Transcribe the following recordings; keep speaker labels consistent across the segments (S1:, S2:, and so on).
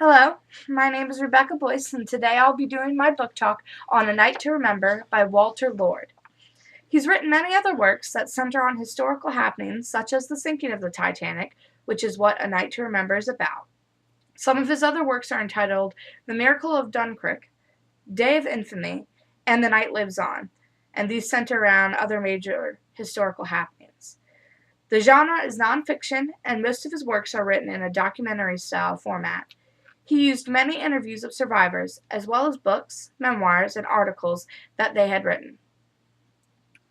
S1: Hello, my name is Rebecca Boyce, and today I'll be doing my book talk on A Night to Remember by Walter Lord. He's written many other works that center on historical happenings, such as the sinking of the Titanic, which is what A Night to Remember is about. Some of his other works are entitled The Miracle of Dunkirk, Day of Infamy, and The Night Lives On, and these center around other major historical happenings. The genre is nonfiction, and most of his works are written in a documentary style format. He used many interviews of survivors, as well as books, memoirs, and articles that they had written.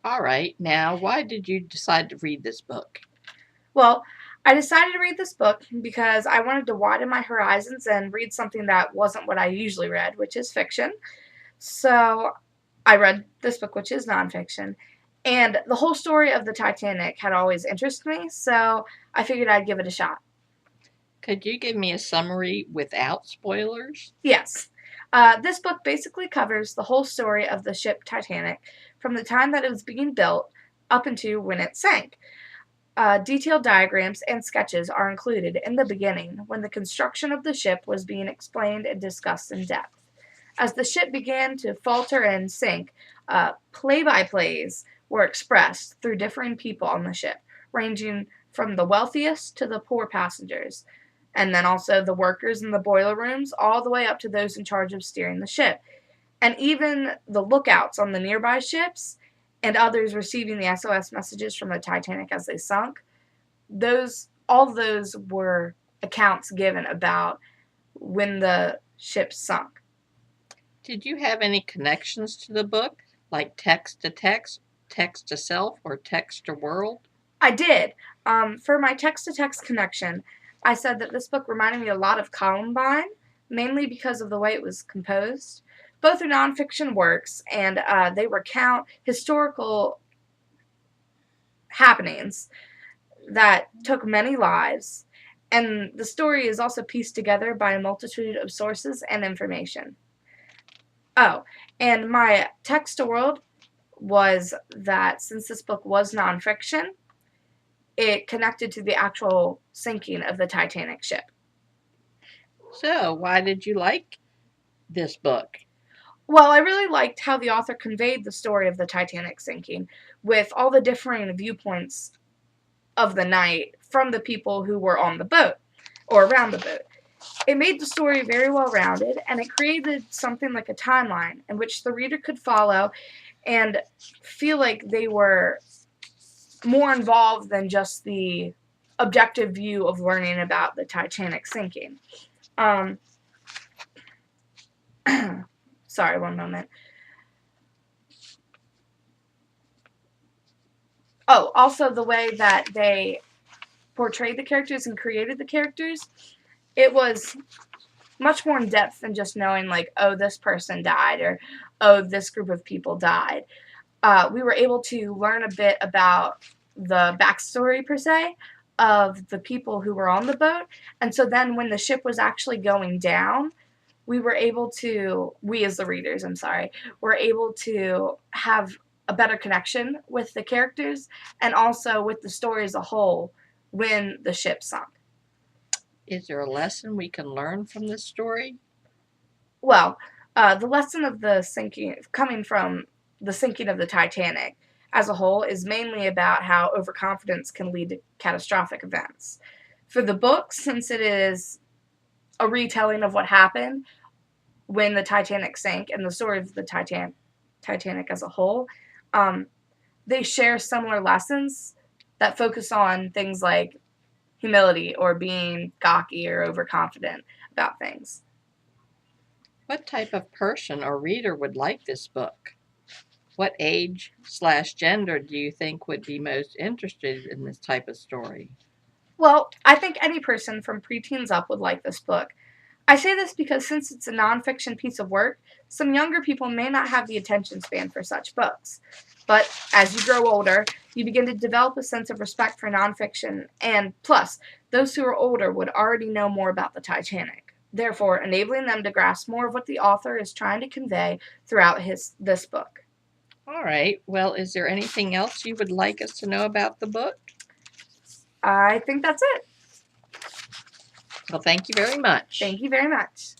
S2: All right, now why did you decide to read this book?
S1: Well, I decided to read this book because I wanted to widen my horizons and read something that wasn't what I usually read, which is fiction. So I read this book, which is nonfiction. And the whole story of the Titanic had always interested me, so I figured I'd give it a shot.
S2: Could you give me a summary without spoilers?
S1: Yes. This book basically covers the whole story of the ship Titanic from the time that it was being built up into when it sank. Detailed diagrams and sketches are included in the beginning when the construction of the ship was being explained and discussed in depth. As the ship began to falter and sink, play by plays were expressed through differing people on the ship, ranging from the wealthiest to the poor passengers, and then also the workers in the boiler rooms, all the way up to those in charge of steering the ship, and even the lookouts on the nearby ships and others receiving the SOS messages from the Titanic as they sunk. Those all of those were accounts given about when the ship sunk.
S2: Did you have any connections to the book, like text to text, text to self, or text to world?
S1: I did. For my text to text connection, I said that this book reminded me a lot of Columbine, mainly because of the way it was composed. Both are nonfiction works, and they recount historical happenings that took many lives, and the story is also pieced together by a multitude of sources and information. Oh, and my text to world was that since this book was nonfiction, it connected to the actual sinking of the Titanic ship.
S2: So, why did you like this book?
S1: Well, I really liked how the author conveyed the story of the Titanic sinking with all the differing viewpoints of the night from the people who were on the boat or around the boat. It made the story very well rounded, and it created something like a timeline in which the reader could follow and feel like they were more involved than just the objective view of learning about the Titanic sinking. Um, sorry, one moment. Oh, also the way that they portrayed the characters and created the characters, it was much more in depth than just knowing, like, oh, this person died or oh, this group of people died. We were able to learn a bit about the backstory, per se, of the people who were on the boat. And so then when the ship was actually going down, we as the readers, I'm sorry, were able to have a better connection with the characters and also with the story as a whole when the ship sunk.
S2: Is there a lesson we can learn from this story?
S1: Well, the lesson of the sinking, coming from the sinking of the Titanic as a whole, is mainly about how overconfidence can lead to catastrophic events. For the book, since it is a retelling of what happened when the Titanic sank and the story of the Titanic as a whole, um, they share similar lessons that focus on things like humility or being cocky or overconfident about things.
S2: What type of person or reader would like this book? What age/gender do you think would be most interested in this type of story?
S1: Well, I think any person from preteens up would like this book. I say this because since it's a nonfiction piece of work, some younger people may not have the attention span for such books. But as you grow older, you begin to develop a sense of respect for nonfiction, and plus, those who are older would already know more about the Titanic, therefore enabling them to grasp more of what the author is trying to convey throughout this book.
S2: All right, well, is there anything else you would like us to know about the book?
S1: I think that's it.
S2: Well, thank you very much.
S1: Thank you very much.